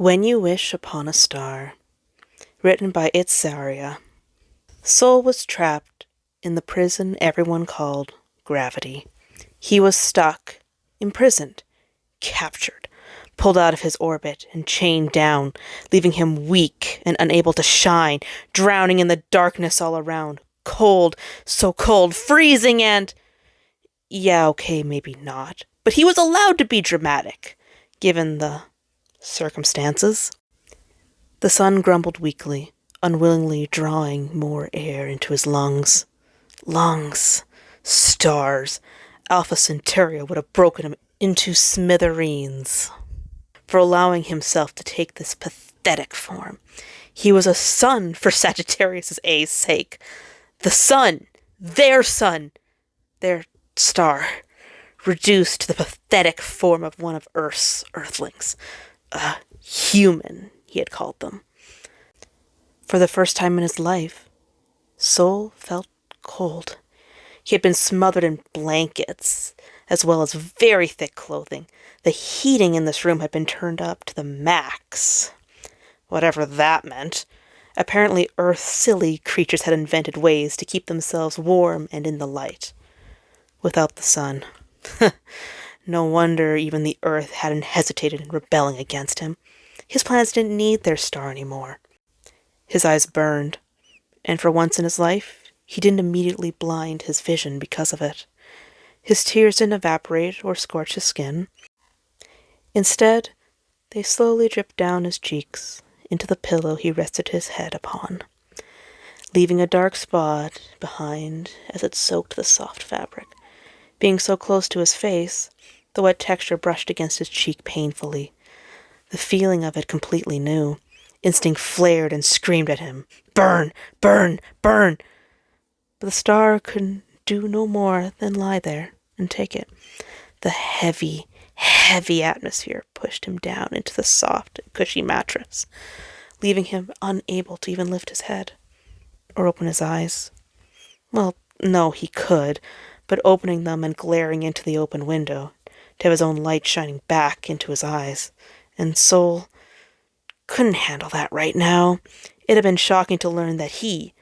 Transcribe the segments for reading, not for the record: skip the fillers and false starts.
When You Wish Upon a Star, written by Itzaria. Sol was trapped in the prison everyone called gravity. He was stuck, imprisoned, captured, pulled out of his orbit and chained down, leaving him weak and unable to shine, drowning in the darkness all around. Cold, so cold, freezing and... Yeah, okay, maybe not. But he was allowed to be dramatic, given the circumstances. The sun grumbled weakly, unwillingly drawing more air into his lungs. Lungs. Stars. Alpha Centauri would have broken him into smithereens for allowing himself to take this pathetic form. He was a son for Sagittarius' A's sake. The sun. Their star. Reduced to the pathetic form of one of Earth's earthlings. A human, he had called them. For the first time in his life, Sol felt cold. He had been smothered in blankets, as well as very thick clothing. The heating in this room had been turned up to the max. Whatever that meant. Apparently Earth's silly creatures had invented ways to keep themselves warm and in the light. Without the sun. No wonder even the Earth hadn't hesitated in rebelling against him. His planets didn't need their star anymore. His eyes burned, and for once in his life, he didn't immediately blind his vision because of it. His tears didn't evaporate or scorch his skin. Instead, they slowly dripped down his cheeks into the pillow he rested his head upon, leaving a dark spot behind as it soaked the soft fabric. Being so close to his face, the wet texture brushed against his cheek painfully. The feeling of it completely new. Instinct flared and screamed at him. Burn! Burn! Burn! But the star couldn't do no more than lie there and take it. The heavy, heavy atmosphere pushed him down into the soft and cushy mattress, leaving him unable to even lift his head or open his eyes. Well, no, he could, but opening them and glaring into the open window, to have his own light shining back into his eyes. And Sol couldn't handle that right now. It had been shocking to learn that he,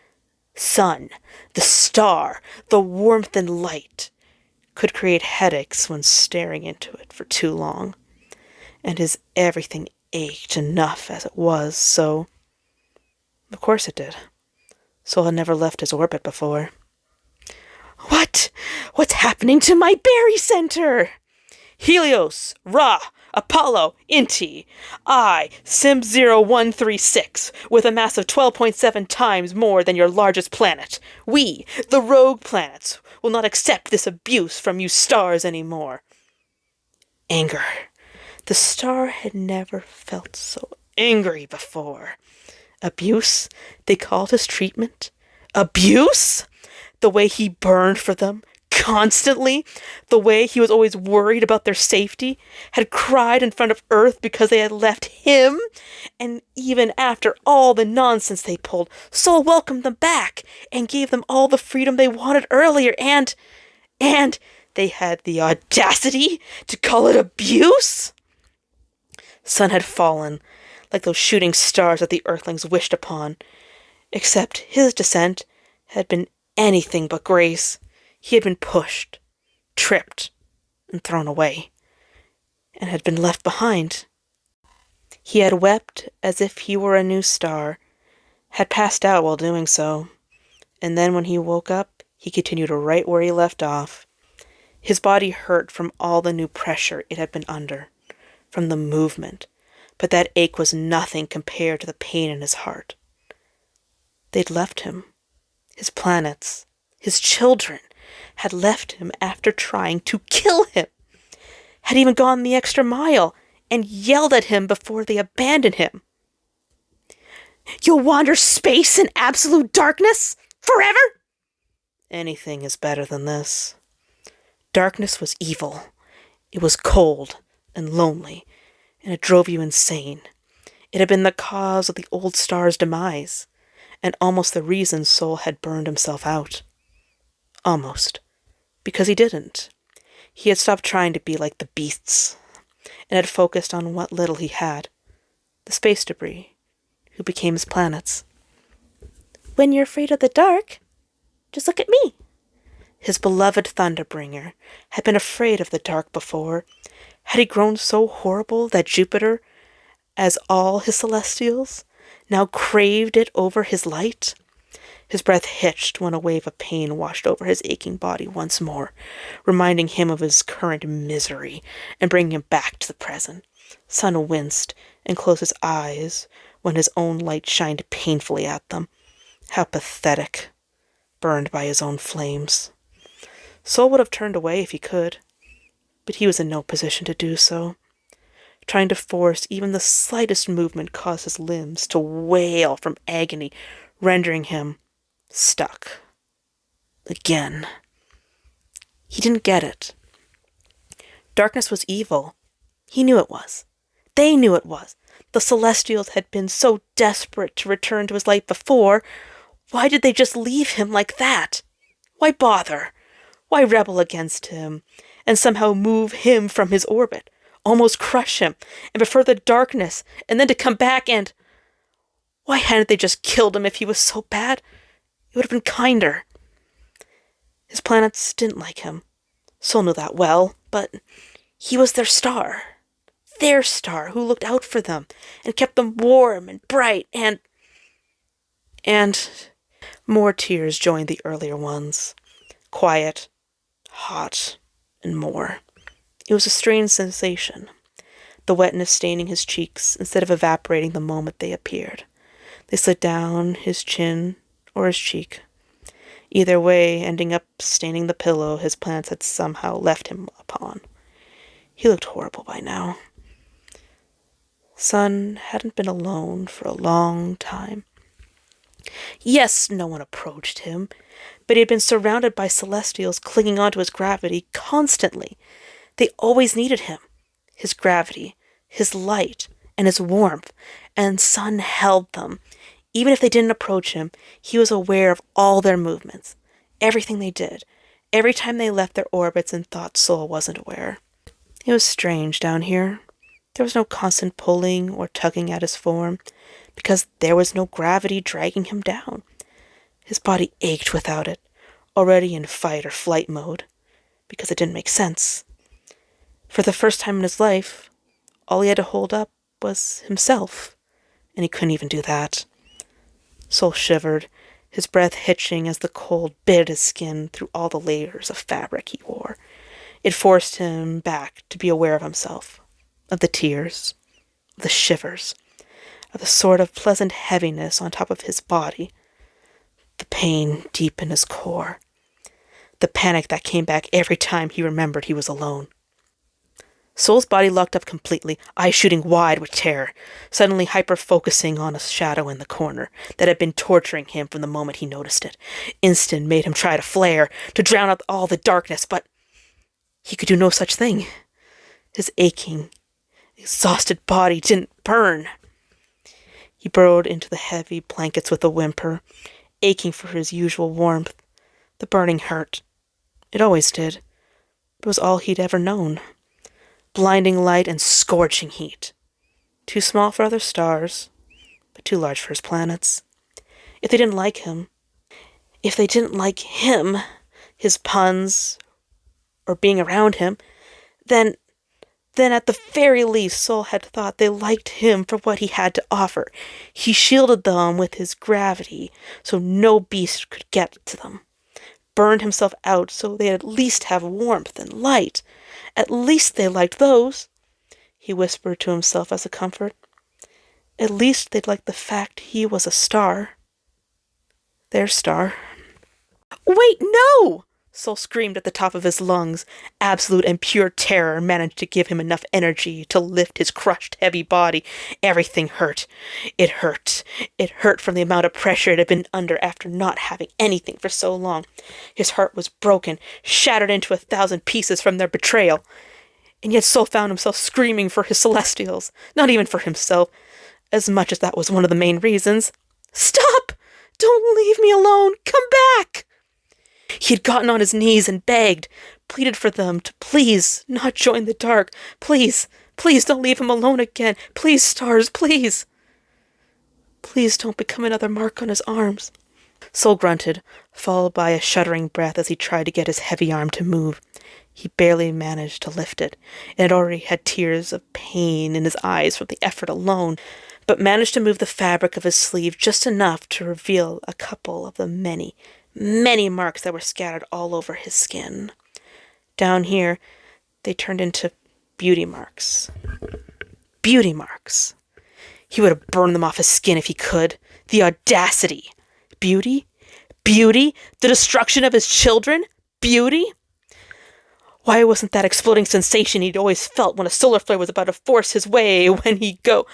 sun, the star, the warmth and light, could create headaches when staring into it for too long. And his everything ached enough as it was, so... Of course it did. Sol had never left his orbit before. What's happening to my berry center? Helios, Ra, Apollo, Inti, I, Sim0136, with a mass of 12.7 times more than your largest planet. We, the rogue planets, will not accept this abuse from you stars anymore. Anger. The star had never felt so angry before. Abuse? They called his treatment? Abuse? The way he burned for them, constantly, the way he was always worried about their safety, had cried in front of Earth because they had left him, and even after all the nonsense they pulled, Sol welcomed them back and gave them all the freedom they wanted earlier, and they had the audacity to call it abuse? Sun had fallen, like those shooting stars that the Earthlings wished upon, except his descent had been anything but grace. He had been pushed, tripped, and thrown away, and had been left behind. He had wept as if he were a new star, had passed out while doing so, and then when he woke up, he continued right where he left off. His body hurt from all the new pressure it had been under, from the movement, but that ache was nothing compared to the pain in his heart. They'd left him. His planets, his children, had left him after trying to kill him, had even gone the extra mile and yelled at him before they abandoned him. You'll wander space in absolute darkness? Forever? Anything is better than this. Darkness was evil. It was cold and lonely, and it drove you insane. It had been the cause of the old star's demise, and almost the reason Sol had burned himself out. Almost. Because he didn't. He had stopped trying to be like the beasts, and had focused on what little he had. the space debris, who became his planets. When you're afraid of the dark, just look at me. His beloved Thunderbringer had been afraid of the dark before. Had he grown so horrible that Jupiter, as all his celestials, now craved it over his light? His breath hitched when a wave of pain washed over his aching body once more, reminding him of his current misery and bringing him back to the present. Sun winced and closed his eyes when his own light shined painfully at them. How pathetic, burned by his own flames. Sol would have turned away if he could, but he was in no position to do so. Trying to force even the slightest movement caused his limbs to wail from agony, rendering him stuck. Again. He didn't get it. Darkness was evil. He knew it was. They knew it was. The Celestials had been so desperate to return to his light before. Why did they just leave him like that? Why bother? Why rebel against him and somehow move him from his orbit, almost crush him, and prefer the darkness, and then to come back and... Why hadn't they just killed him if he was so bad? It would have been kinder. His planets didn't like him. Sol knew that well, but he was their star. Their star who looked out for them and kept them warm and bright and more tears joined the earlier ones. Quiet, hot, and more. It was a strange sensation, the wetness staining his cheeks instead of evaporating the moment they appeared. They slid down his chin or his cheek. Either way, ending up staining the pillow his planets had somehow left him upon. He looked horrible by now. Sun hadn't been alone for a long time. Yes, no one approached him, but he had been surrounded by Celestials clinging onto his gravity constantly. They always needed him, his gravity, his light, and his warmth, and Sun held them. Even if they didn't approach him, he was aware of all their movements, everything they did, every time they left their orbits and thought Sol wasn't aware. It was strange down here. There was no constant pulling or tugging at his form, because there was no gravity dragging him down. His body ached without it, already in fight or flight mode, because it didn't make sense. For the first time in his life, all he had to hold up was himself, and he couldn't even do that. Sol shivered, his breath hitching as the cold bit at his skin through all the layers of fabric he wore. It forced him back to be aware of himself, of the tears, of the shivers, of the sort of pleasant heaviness on top of his body, the pain deep in his core, the panic that came back every time he remembered he was alone. Sol's body locked up completely, eyes shooting wide with terror, suddenly hyper-focusing on a shadow in the corner that had been torturing him from the moment he noticed it. Instinct made him try to flare, to drown out all the darkness, but he could do no such thing. His aching, exhausted body didn't burn. He burrowed into the heavy blankets with a whimper, aching for his usual warmth. The burning hurt. It always did. It was all he'd ever known. Blinding light and scorching heat. Too small for other stars, but too large for his planets. If they didn't like him, his puns, or being around him, then at the very least Sol had thought they liked him for what he had to offer. He shielded them with his gravity, so no beast could get to them. Burned himself out so they'd at least have warmth and light. At least they liked those, he whispered to himself as a comfort. At least they'd like the fact he was a star. Their star. Wait, no! Sol screamed at the top of his lungs. Absolute and pure terror managed to give him enough energy to lift his crushed, heavy body. Everything hurt. It hurt. It hurt from the amount of pressure it had been under after not having anything for so long. His heart was broken, shattered into 1,000 pieces from their betrayal. And yet Sol found himself screaming for his Celestials, not even for himself, as much as that was one of the main reasons. Stop! Don't leave me alone! Come back! He had gotten on his knees and begged, pleaded for them to please not join the dark. Please, Please don't leave him alone again. Please, stars, please. Please don't become another mark on his arms. Sol grunted, followed by a shuddering breath as he tried to get his heavy arm to move. He barely managed to lift it, and had already had tears of pain in his eyes from the effort alone, but managed to move the fabric of his sleeve just enough to reveal a couple of the many, many marks that were scattered all over his skin. Down here, they turned into beauty marks. Beauty marks. He would have burned them off his skin if he could. The audacity! Beauty? Beauty? The destruction of his children? Beauty? Why wasn't that exploding sensation he'd always felt when a solar flare was about to force his way when he'd go...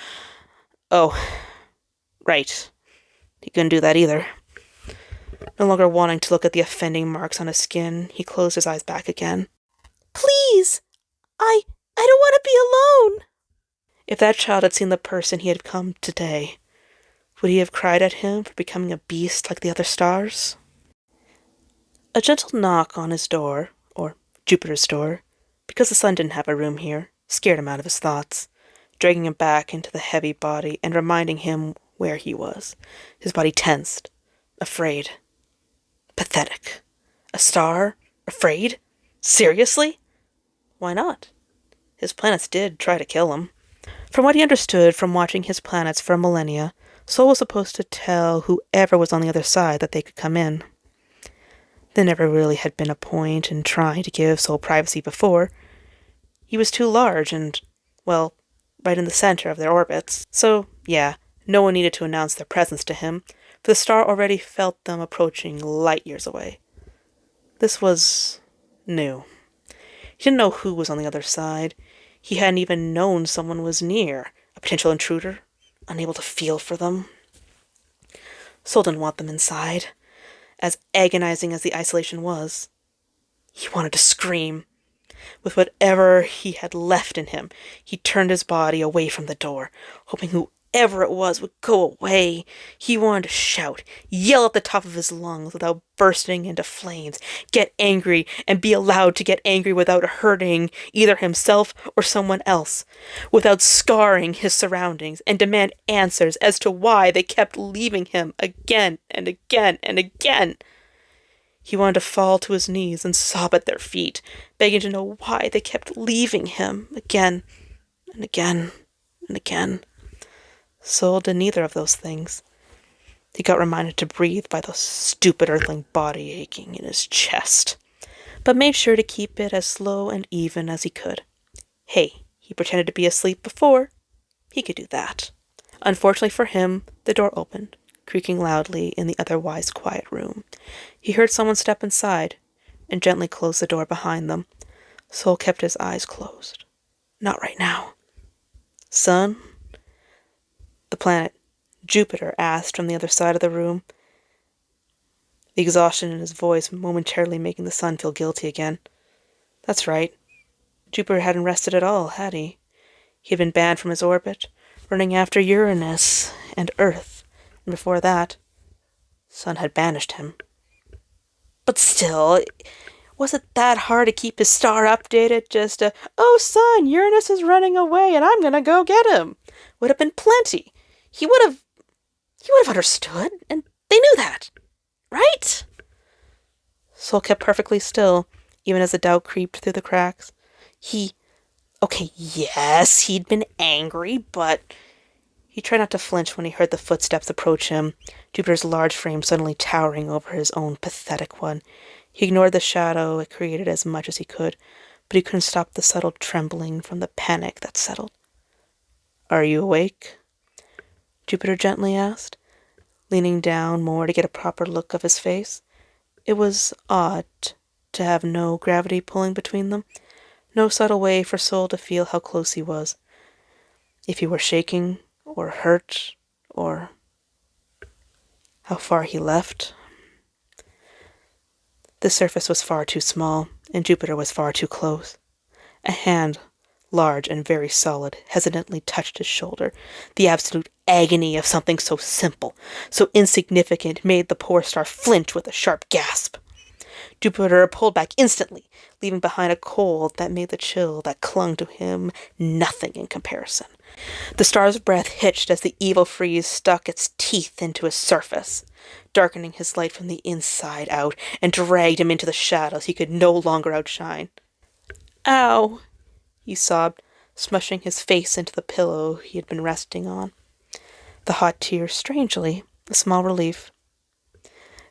Oh, right. He couldn't do that either. No longer wanting to look at the offending marks on his skin, he closed his eyes back again. Please! I don't want to be alone! If that child had seen the person he had become today, would he have cried at him for becoming a beast like the other stars? A gentle knock on his door, or Jupiter's door, because the sun didn't have a room here, scared him out of his thoughts, dragging him back into the heavy body and reminding him where he was. His body tensed, afraid. Pathetic. A star? Afraid? Seriously? Why not? His planets did try to kill him. From what he understood from watching his planets for millennia, Sol was supposed to tell whoever was on the other side that they could come in. There never really had been a point in trying to give Sol privacy before. He was too large and, well, right in the center of their orbits. So, yeah, no one needed to announce their presence to him, for the star already felt them approaching light years away. This was new. He didn't know who was on the other side. He hadn't even known someone was near, a potential intruder, unable to feel for them. Sol didn't want them inside, as agonizing as the isolation was. He wanted to scream. With whatever he had left in him, he turned his body away from the door, hoping whoever it was would go away. He wanted to shout, yell at the top of his lungs without bursting into flames, get angry, and be allowed to get angry without hurting either himself or someone else, without scarring his surroundings, and demand answers as to why they kept leaving him again and again and again. He wanted to fall to his knees and sob at their feet, begging to know why they kept leaving him again and again and again. Sol did neither of those things. He got reminded to breathe by the stupid earthling body aching in his chest, but made sure to keep it as slow and even as he could. Hey, he pretended to be asleep before. He could do that. Unfortunately for him, the door opened, creaking loudly in the otherwise quiet room. He heard someone step inside and gently close the door behind them. Sol kept his eyes closed. Not right now. Son? The planet Jupiter asked from the other side of the room, the exhaustion in his voice momentarily making the sun feel guilty again. That's right. Jupiter hadn't rested at all, had he? He had been banned from his orbit, running after Uranus and Earth, and before that, Sun had banished him. But still, was it that hard to keep his star updated? Just oh Sun, Uranus is running away and I'm gonna go get him. Would have been plenty. He would have understood, and they knew that, right? Sol kept perfectly still, even as the doubt creeped through the cracks. Okay, yes, he'd been angry, but he tried not to flinch when he heard the footsteps approach him, Jupiter's large frame suddenly towering over his own pathetic one. He ignored the shadow it created as much as he could, but he couldn't stop the subtle trembling from the panic that settled. Are you awake? Jupiter gently asked, leaning down more to get a proper look of his face. It was odd to have no gravity pulling between them, no subtle way for Sol to feel how close he was. If he were shaking, or hurt, or how far he left. The surface was far too small, and Jupiter was far too close. A hand, large and very solid, hesitantly touched his shoulder. The absolute agony of something so simple, so insignificant, made the poor star flinch with a sharp gasp. Jupiter pulled back instantly, leaving behind a cold that made the chill that clung to him nothing in comparison. The star's breath hitched as the evil freeze stuck its teeth into his surface, darkening his light from the inside out and dragged him into the shadows he could no longer outshine. "Ow," he sobbed, smushing his face into the pillow he had been resting on. The hot tears, strangely, a small relief.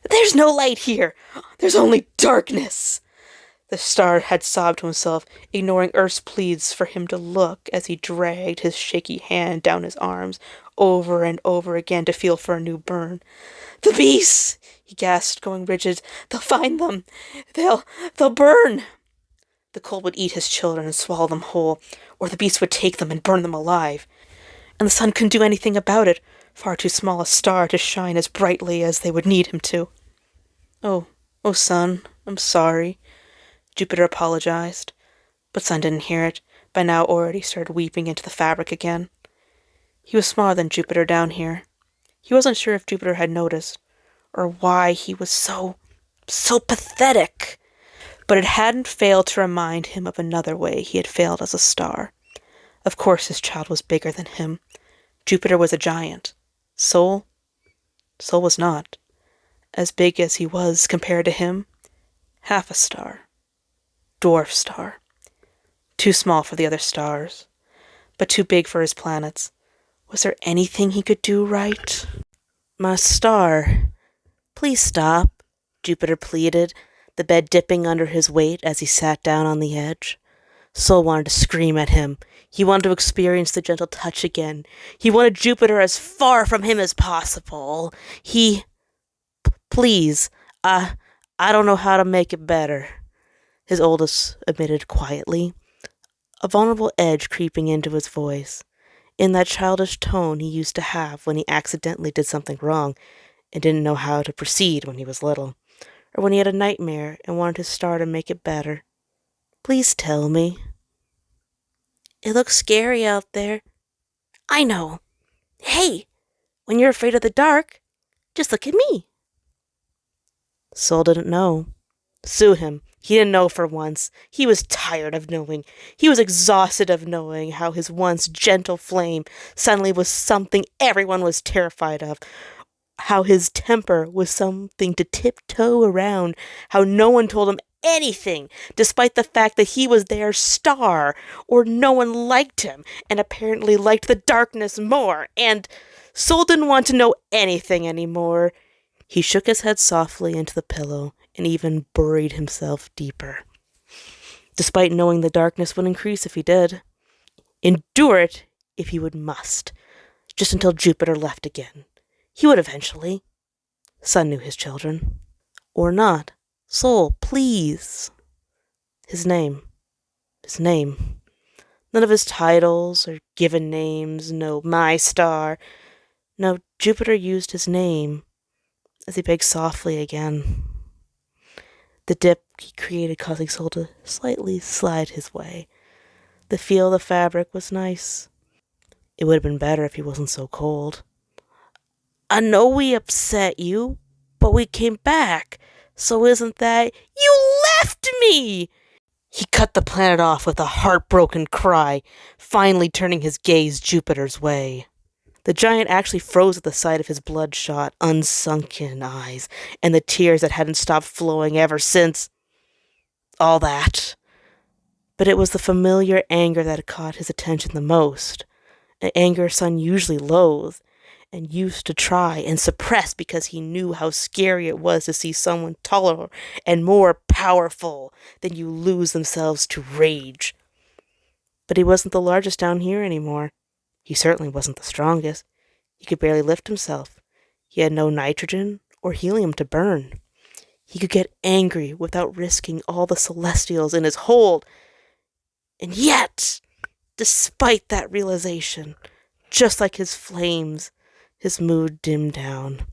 "There's no light here! There's only darkness!" The star had sobbed to himself, ignoring Earth's pleas for him to look as he dragged his shaky hand down his arms over and over again to feel for a new burn. "The beasts!" he gasped, going rigid. "They'll find them! They'll burn!" The cold would eat his children and swallow them whole, or the beasts would take them and burn them alive. And the sun couldn't do anything about it, far too small a star to shine as brightly as they would need him to. Oh, Sun, I'm sorry," Jupiter apologized. But Sun didn't hear it, by now already started weeping into the fabric again. He was smaller than Jupiter down here. He wasn't sure if Jupiter had noticed, or why he was so pathetic. But it hadn't failed to remind him of another way he had failed as a star. Of course his child was bigger than him. Jupiter was a giant. Sol was not. As big as he was compared to him, half a star. Dwarf star. Too small for the other stars, but too big for his planets. Was there anything he could do right? "My star, please stop," Jupiter pleaded, the bed dipping under his weight as he sat down on the edge. Sol wanted to scream at him. He wanted to experience the gentle touch again. He wanted Jupiter as far from him as possible. Please, I don't know how to make it better," his oldest admitted quietly, a vulnerable edge creeping into his voice, in that childish tone he used to have when he accidentally did something wrong and didn't know how to proceed when he was little, or when he had a nightmare and wanted his star to make it better. "Please tell me." "It looks scary out there." "I know. Hey, when you're afraid of the dark, just look at me." Sol didn't know. Sue him. He didn't know for once. He was tired of knowing. He was exhausted of knowing how his once gentle flame suddenly was something everyone was terrified of. How his temper was something to tiptoe around. How no one told him anything, despite the fact that he was their star, or no one liked him, and apparently liked the darkness more, and Sol didn't want to know anything anymore. He shook his head softly into the pillow and even buried himself deeper, despite knowing the darkness would increase if he did. Endure it if he must, just until Jupiter left again. He would eventually. Sun knew his children. Or not. Sol, please. His name. None of his titles or given names. No, my star. No, Jupiter used his name as he begged softly again. The dip he created causing Sol to slightly slide his way. The feel of the fabric was nice. It would have been better if he wasn't so cold. "I know we upset you, but we came back. So isn't that—" "You left me!" He cut the planet off with a heartbroken cry, finally turning his gaze Jupiter's way. The giant actually froze at the sight of his bloodshot, unsunken eyes, and the tears that hadn't stopped flowing ever since all that. But it was the familiar anger that had caught his attention the most, an anger Sun usually loathed, and used to try and suppress because he knew how scary it was to see someone taller and more powerful than you lose themselves to rage. But he wasn't the largest down here anymore. He certainly wasn't the strongest. He could barely lift himself. He had no nitrogen or helium to burn. He could get angry without risking all the celestials in his hold. And yet, despite that realization, just like his flames, his mood dimmed down,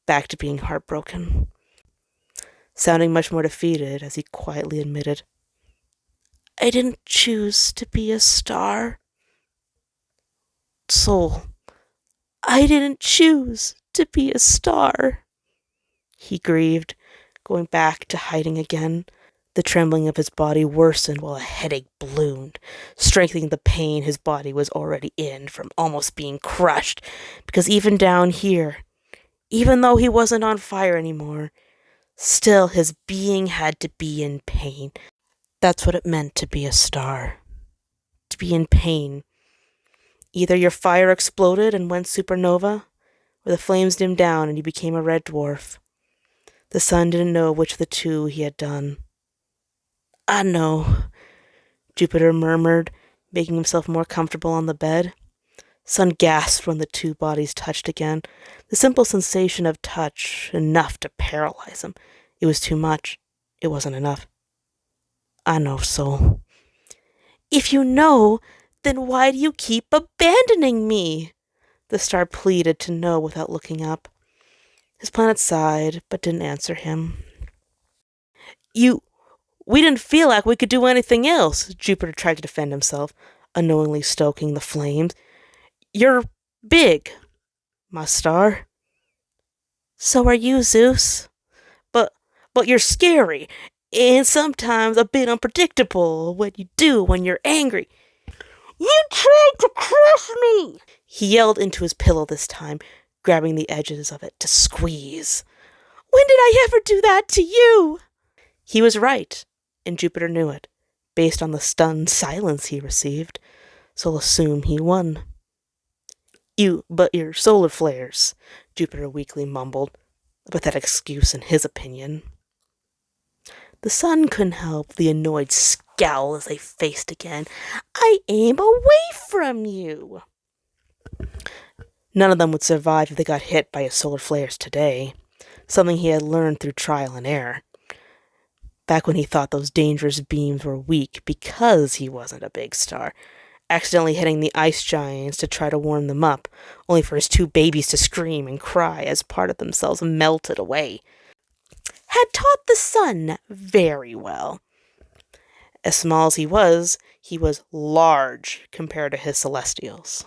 back to being heartbroken. Sounding much more defeated as he quietly admitted, "I didn't choose to be a star. Sol, I didn't choose to be a star," he grieved, going back to hiding again. The trembling of his body worsened while a headache ballooned, strengthening the pain his body was already in from almost being crushed, because even down here, even though he wasn't on fire anymore, still his being had to be in pain. That's what it meant to be a star. To be in pain. Either your fire exploded and went supernova, or the flames dimmed down and you became a red dwarf. The sun didn't know which of the two he had done. "I know," Jupiter murmured, making himself more comfortable on the bed. Sun gasped when the two bodies touched again. The simple sensation of touch, enough to paralyze him. It was too much. It wasn't enough. "I know, Soul." "If you know, then why do you keep abandoning me?" The star pleaded to know without looking up. His planet sighed, but didn't answer him. We didn't feel like we could do anything else," Jupiter tried to defend himself, unknowingly stoking the flames. "You're big, my star." "So are you, Zeus." But you're scary, and sometimes a bit unpredictable what you do when you're angry." "You tried to crush me!" He yelled into his pillow this time, grabbing the edges of it to squeeze. "When did I ever do that to you?" He was right, and Jupiter knew it, based on the stunned silence he received, so I'll assume he won. But your solar flares," Jupiter weakly mumbled, a pathetic excuse in his opinion. The sun couldn't help the annoyed scowl as they faced again. "I aim away from you." None of them would survive if they got hit by his solar flares today, something he had learned through trial and error. Back when he thought those dangerous beams were weak because he wasn't a big star, accidentally hitting the ice giants to try to warm them up, only for his two babies to scream and cry as part of themselves melted away. Had taught the sun very well. As small as he was large compared to his celestials.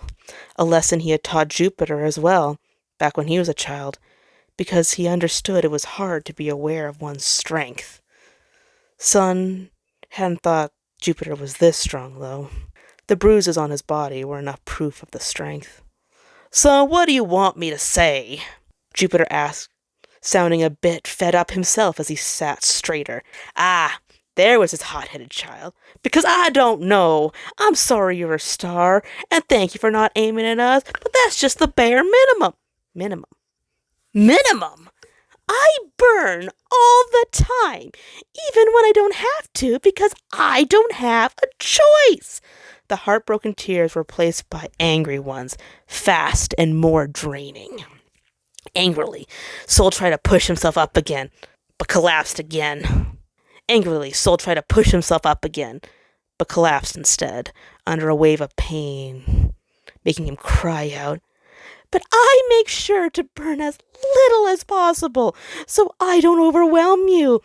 A lesson he had taught Jupiter as well, back when he was a child, because he understood it was hard to be aware of one's strength. Sun hadn't thought Jupiter was this strong, though. The bruises on his body were enough proof of the strength. "So what do you want me to say?" Jupiter asked, sounding a bit fed up himself as he sat straighter. There was his hot-headed child. "Because I don't know. I'm sorry you're a star, and thank you for not aiming at us, but that's just the bare minimum." Minimum? I burn all the time, even when I don't have to, because I don't have a choice. The heartbroken tears were replaced by angry ones, fast and more draining. Angrily, Soul tried to push himself up again, but collapsed again. Angrily, Soul tried to push himself up again, but collapsed instead, under a wave of pain, making him cry out, "But I make sure to burn as little as possible, so I don't overwhelm you,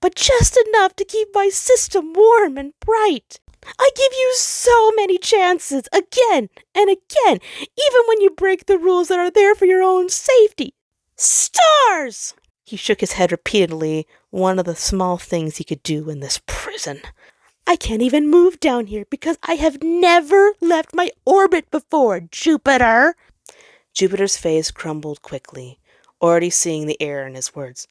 but just enough to keep my system warm and bright. I give you so many chances, again and again, even when you break the rules that are there for your own safety. Stars!" He shook his head repeatedly, one of the small things he could do in this prison. "I can't even move down here because I have never left my orbit before, Jupiter." Jupiter's face crumbled quickly, already seeing the error in his words.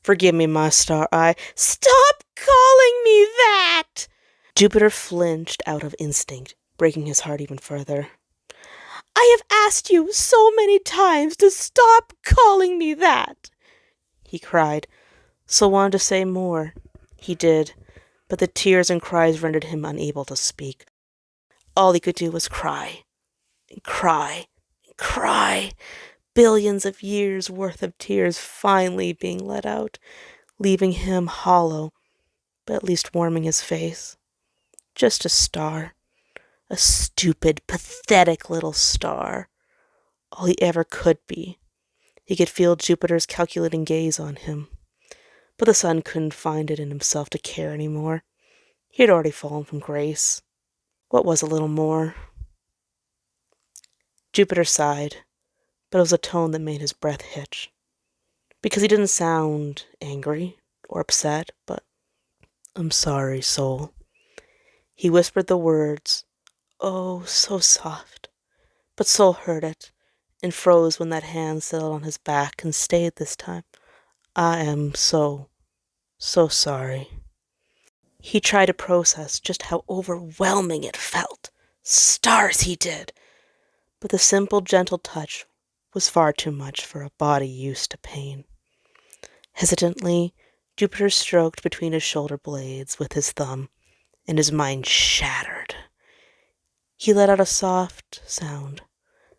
"Forgive me, my star, Stop calling me that!" Jupiter flinched out of instinct, breaking his heart even further. "I have asked you so many times to stop calling me that," he cried. Soul wanted to say more. He did, but the tears and cries rendered him unable to speak. All he could do was cry, and cry, and cry. Billions of years' worth of tears finally being let out, leaving him hollow, but at least warming his face. Just a star. A stupid, pathetic little star. All he ever could be. He could feel Jupiter's calculating gaze on him. But the sun couldn't find it in himself to care anymore. He had already fallen from grace. What was a little more? Jupiter sighed, but it was a tone that made his breath hitch. Because he didn't sound angry. or upset, but "I'm sorry, soul." He whispered the words, oh, so soft, but Soul heard it and froze when that hand settled on his back and stayed this time. "I am so sorry." He tried to process just how overwhelming it felt. Stars, he did! But the simple, gentle touch was far too much for a body used to pain. Hesitantly, Jupiter stroked between his shoulder blades with his thumb, and his mind shattered. He let out a soft sound,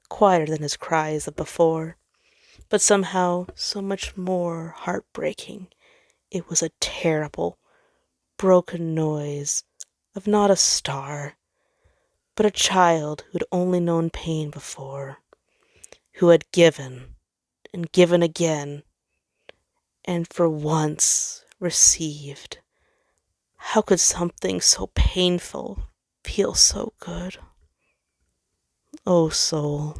quieter than his cries of before, but somehow so much more heartbreaking. It was a terrible, broken noise of not a star, but a child who'd only known pain before, who had given and given again, and for once received. How could something so painful feel so good? "Oh, soul,"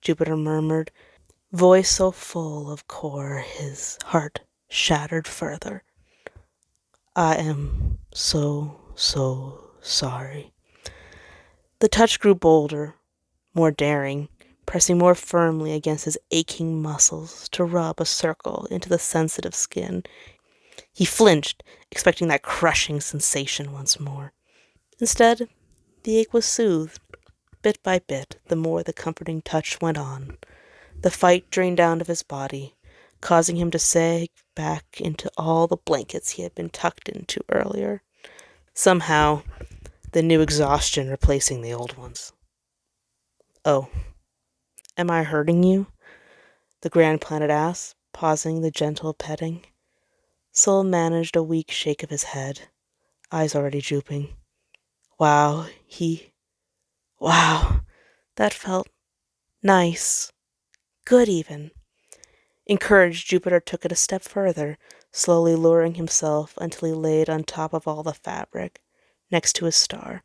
Jupiter murmured, voice so full of core his heart shattered further. "I am so sorry." The touch grew bolder, more daring, pressing more firmly against his aching muscles to rub a circle into the sensitive skin. He flinched, expecting that crushing sensation once more. Instead, the ache was soothed, bit by bit, the more the comforting touch went on. The fight drained out of his body, causing him to sag back into all the blankets he had been tucked into earlier. Somehow, the new exhaustion replacing the old ones. "Oh, am I hurting you?" the Grand Planet asked, pausing the gentle petting. Soul managed a weak shake of his head, eyes already drooping. Wow, that felt nice, good even. Encouraged, Jupiter took it a step further, slowly lowering himself until he laid on top of all the fabric, next to his star.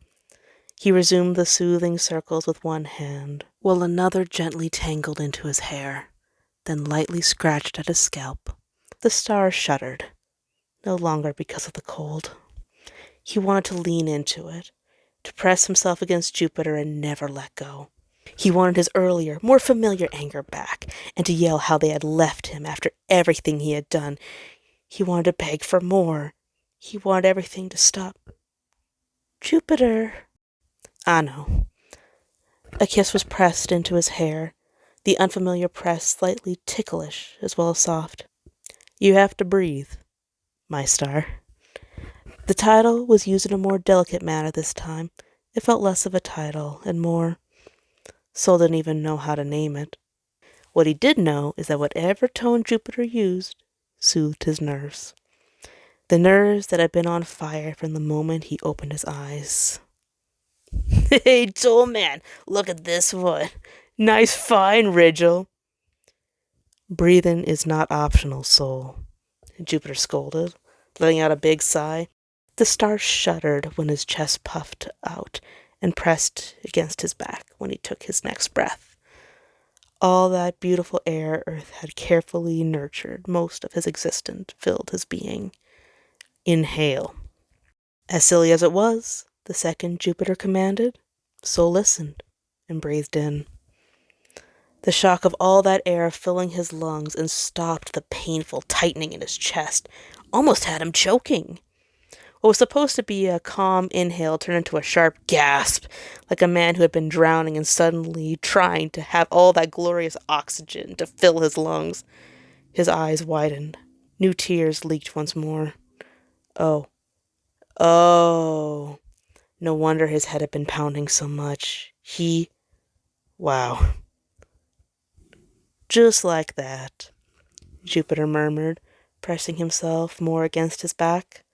He resumed the soothing circles with one hand, while another gently tangled into his hair, then lightly scratched at his scalp. The star shuddered, no longer because of the cold. He wanted to lean into it, to press himself against Jupiter and never let go. He wanted his earlier, more familiar anger back, and to yell how they had left him after everything he had done. He wanted to beg for more. He wanted everything to stop. "Jupiter." "I know." A kiss was pressed into his hair, the unfamiliar press slightly ticklish as well as soft. "You have to breathe, my star." The title was used in a more delicate manner this time. It felt less of a title and more. Soul didn't even know how to name it. What he did know is that whatever tone Jupiter used soothed his nerves. The nerves that had been on fire from the moment he opened his eyes. "Hey, Tool Man, look at this one. Nice fine, Rigel." "Breathing is not optional, Soul," Jupiter scolded, letting out a big sigh. The star shuddered when his chest puffed out and pressed against his back when he took his next breath. All that beautiful air Earth had carefully nurtured most of his existence filled his being. Inhale. As silly as it was, the second Jupiter commanded, Soul listened and breathed in. The shock of all that air filling his lungs and stopped the painful tightening in his chest almost had him choking. What was supposed to be a calm inhale turned into a sharp gasp, like a man who had been drowning and suddenly trying to have all that glorious oxygen to fill his lungs. His eyes widened. New tears leaked once more. Oh. No wonder his head had been pounding so much. Wow. "Just like that," Jupiter murmured, pressing himself more against his back,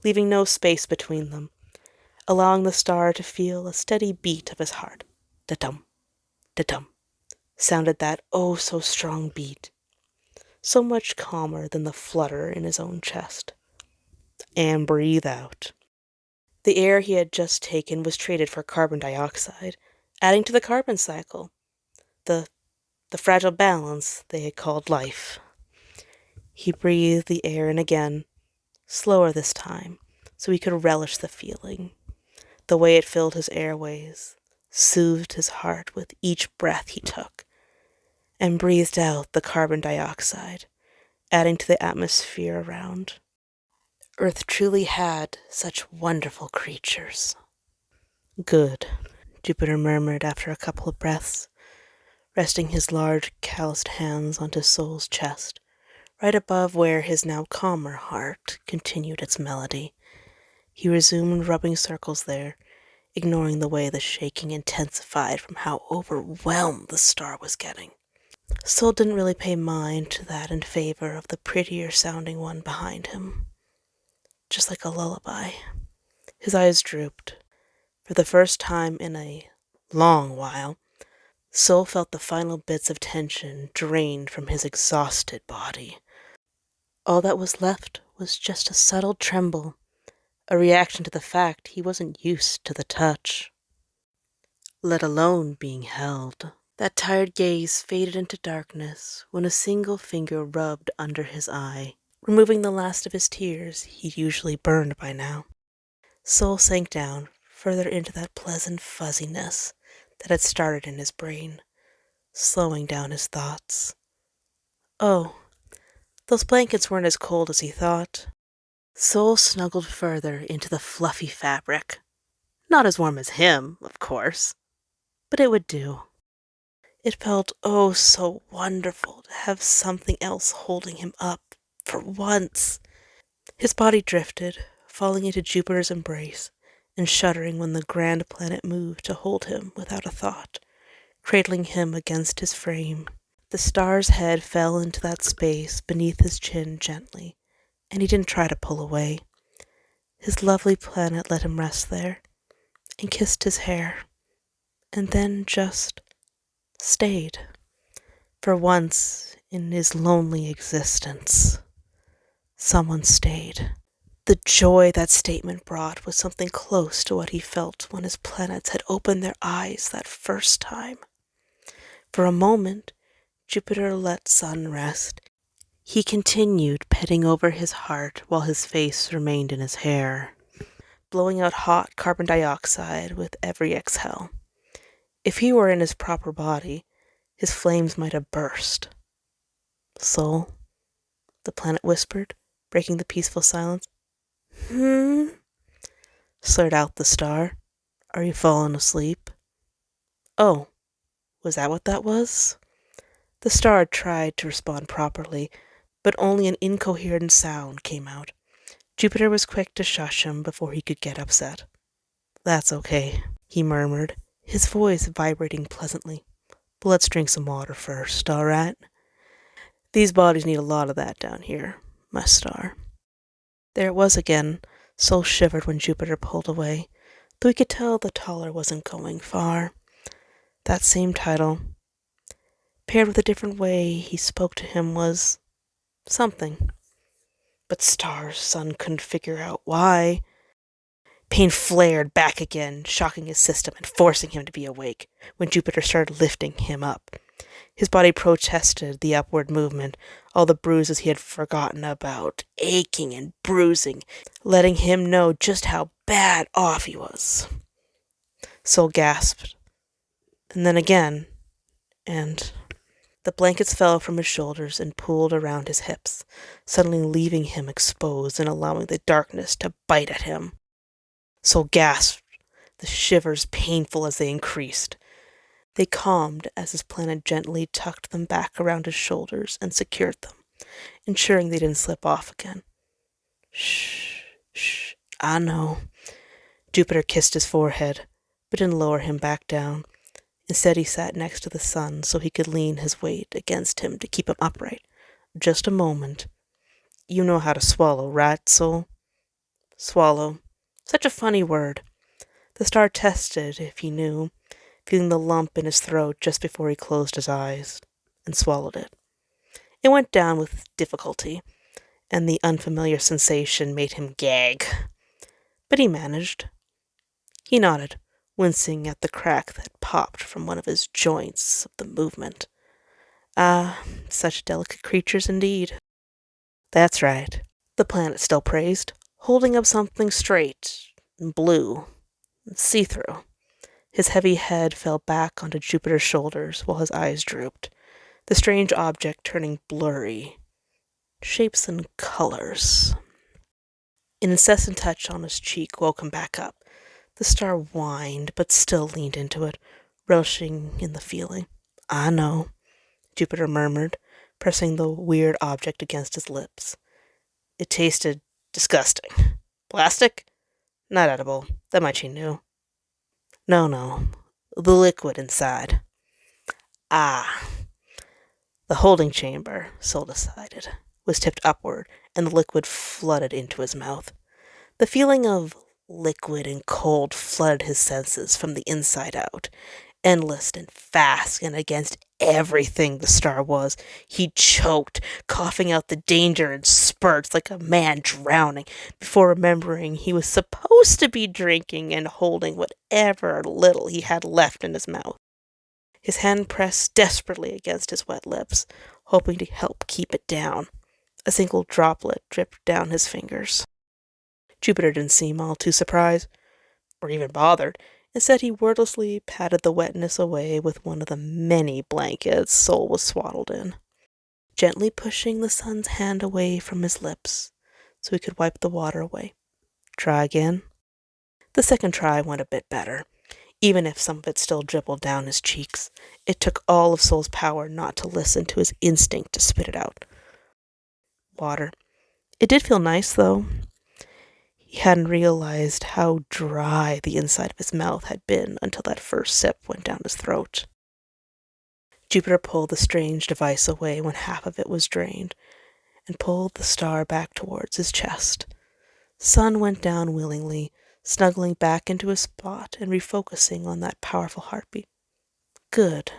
leaving no space between them, allowing the star to feel a steady beat of his heart. Da-dum, da-dum, sounded that oh-so-strong beat, so much calmer than the flutter in his own chest. And breathe out. The air he had just taken was traded for carbon dioxide, adding to the carbon cycle, the fragile balance they had called life. He breathed the air in again, slower this time, so he could relish the feeling. The way it filled his airways, soothed his heart with each breath he took, and breathed out the carbon dioxide, adding to the atmosphere around. Earth truly had such wonderful creatures. Good, Jupiter murmured after a couple of breaths, resting his large, calloused hands onto Sol's chest, right above where his now calmer heart continued its melody. He resumed rubbing circles there, ignoring the way the shaking intensified from how overwhelmed the star was getting. Sol didn't really pay mind to that in favor of the prettier-sounding one behind him. Just like a lullaby. His eyes drooped. For the first time in a long while, Sol felt the final bits of tension drained from his exhausted body. All that was left was just a subtle tremble, a reaction to the fact he wasn't used to the touch, let alone being held. That tired gaze faded into darkness when a single finger rubbed under his eye, removing the last of his tears he'd usually burned by now. Sol sank down, further into that pleasant fuzziness that had started in his brain, slowing down his thoughts. Oh, those blankets weren't as cold as he thought. Sol snuggled further into the fluffy fabric. Not as warm as him, of course, but it would do. It felt oh so wonderful to have something else holding him up, for once. His body drifted, falling into Jupiter's embrace, and shuddering when the grand planet moved to hold him without a thought, cradling him against his frame. The star's head fell into that space beneath his chin gently, and he didn't try to pull away. His lovely planet let him rest there, and kissed his hair, and then just stayed. For once in his lonely existence, someone stayed. The joy that statement brought was something close to what he felt when his planets had opened their eyes that first time. For a moment, Jupiter let Sun rest. He continued petting over his heart while his face remained in his hair, blowing out hot carbon dioxide with every exhale. If he were in his proper body, his flames might have burst. Sol, the planet whispered, breaking the peaceful silence. Slurred out the star. Are you falling asleep? Oh, was that what that was? The star tried to respond properly, but only an incoherent sound came out. Jupiter was quick to shush him before he could get upset. That's okay, he murmured, his voice vibrating pleasantly. But let's drink some water first, all right? These bodies need a lot of that down here, my star. There it was again. Sol shivered when Jupiter pulled away, though he could tell the taller wasn't going far. That same title, paired with a different way he spoke to him, was something. But Star's Sun couldn't figure out why. Pain flared back again, shocking his system and forcing him to be awake when Jupiter started lifting him up. His body protested the upward movement, all the bruises he had forgotten about, aching and bruising, letting him know just how bad off he was. Sol gasped, and then again, and the blankets fell from his shoulders and pooled around his hips, suddenly leaving him exposed and allowing the darkness to bite at him. Sol gasped, the shivers painful as they increased. They calmed as his planet gently tucked them back around his shoulders and secured them, ensuring they didn't slip off again. Shh, shh, I know. Jupiter kissed his forehead, but didn't lower him back down. Instead, he sat next to the sun so he could lean his weight against him to keep him upright. Just a moment. You know how to swallow, right, Sol? Swallow. Such a funny word. The star tested if he knew, feeling the lump in his throat just before he closed his eyes, and swallowed it. It went down with difficulty, and the unfamiliar sensation made him gag. But he managed. He nodded, wincing at the crack that popped from one of his joints of the movement. Ah, such delicate creatures indeed. That's right. The planet still praised, holding up something straight, and blue, and see-through. His heavy head fell back onto Jupiter's shoulders while his eyes drooped, the strange object turning blurry. Shapes and colors. An incessant touch on his cheek woke him back up. The star whined, but still leaned into it, relishing in the feeling. "I know," Jupiter murmured, pressing the weird object against his lips. It tasted disgusting. Plastic? Not edible. That much he knew. No. The liquid inside. Ah. The holding chamber, Sol decided, was tipped upward, and the liquid flooded into his mouth. The feeling of liquid and cold flooded his senses from the inside out. Endless and fast and against everything the star was. He choked, coughing out the danger in spurts like a man drowning, before remembering he was supposed to be drinking and holding whatever little he had left in his mouth. His hand pressed desperately against his wet lips, hoping to help keep it down. A single droplet dripped down his fingers. Jupiter didn't seem all too surprised, or even bothered. Instead, he wordlessly patted the wetness away with one of the many blankets Sol was swaddled in, gently pushing the sun's hand away from his lips so he could wipe the water away. Try again. The second try went a bit better, even if some of it still dribbled down his cheeks. It took all of Sol's power not to listen to his instinct to spit it out. Water. It did feel nice, though. He hadn't realized how dry the inside of his mouth had been until that first sip went down his throat. Jupiter pulled the strange device away when half of it was drained, and pulled the star back towards his chest. Sun went down willingly, snuggling back into his spot and refocusing on that powerful heartbeat. Good,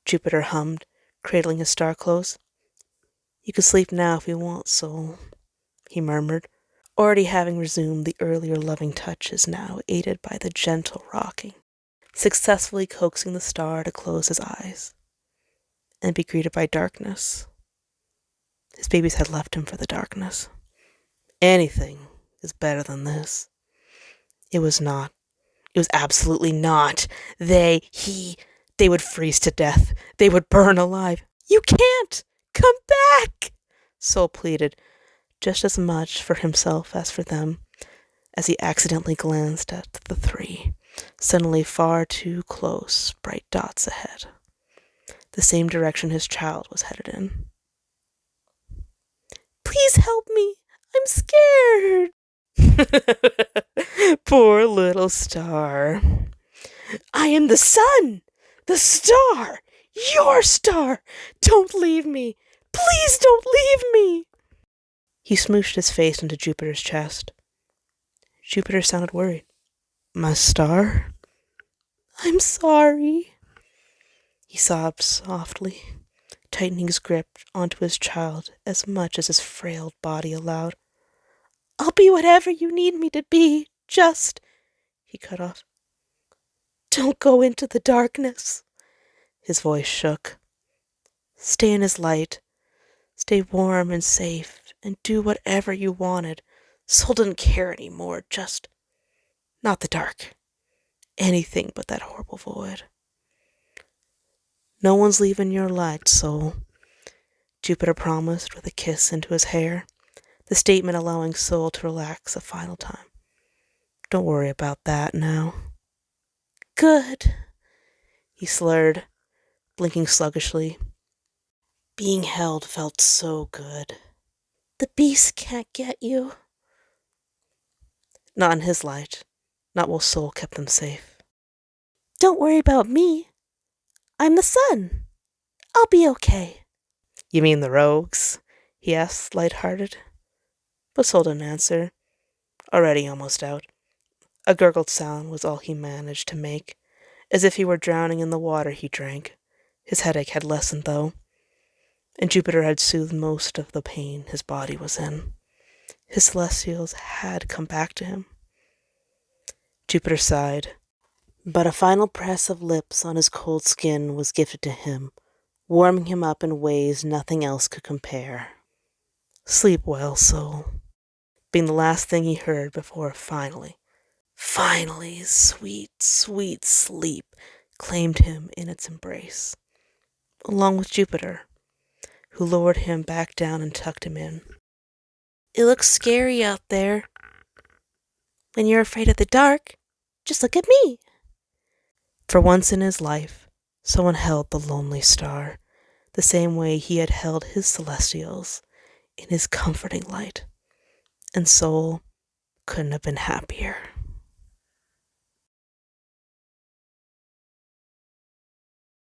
Jupiter hummed, cradling his star close. You can sleep now if you want, Sol, he murmured, already having resumed the earlier loving touches now aided by the gentle rocking, successfully coaxing the star to close his eyes and be greeted by darkness. His babies had left him for the darkness. Anything is better than this. It was not. It was absolutely not. They would freeze to death. They would burn alive. You can't! Come back! Sol pleaded, just as much for himself as for them, as he accidentally glanced at the three, suddenly far too close, bright dots ahead. The same direction his child was headed in. Please help me! I'm scared! Poor little star. I am the sun! The star! Your star! Don't leave me! Please don't leave me! He smooshed his face into Jupiter's chest. Jupiter sounded worried. My star? I'm sorry. He sobbed softly, tightening his grip onto his child as much as his frail body allowed. I'll be whatever you need me to be, just... He cut off. Don't go into the darkness. His voice shook. Stay in his light. Stay warm and safe, and do whatever you wanted. Sol didn't care anymore, just... Not the dark. Anything but that horrible void. No one's leaving your light, Sol, Jupiter promised with a kiss into his hair, the statement allowing Sol to relax a final time. Don't worry about that now. Good, he slurred, blinking sluggishly. Being held felt so good. The beast can't get you. Not in his light, not while Sol kept them safe. Don't worry about me. I'm the sun. I'll be okay. You mean the rogues? He asked, light-hearted. But Sol didn't answer, already almost out. A gurgled sound was all he managed to make, as if he were drowning in the water he drank. His headache had lessened, though, and Jupiter had soothed most of the pain his body was in. His celestials had come back to him. Jupiter sighed, but a final press of lips on his cold skin was gifted to him, warming him up in ways nothing else could compare. Sleep well, soul, being the last thing he heard before finally, sweet, sweet sleep claimed him in its embrace, along with Jupiter, who lowered him back down and tucked him in. It looks scary out there. When you're afraid of the dark, just look at me. For once in his life, someone held the lonely star, the same way he had held his celestials in his comforting light. And Soul couldn't have been happier.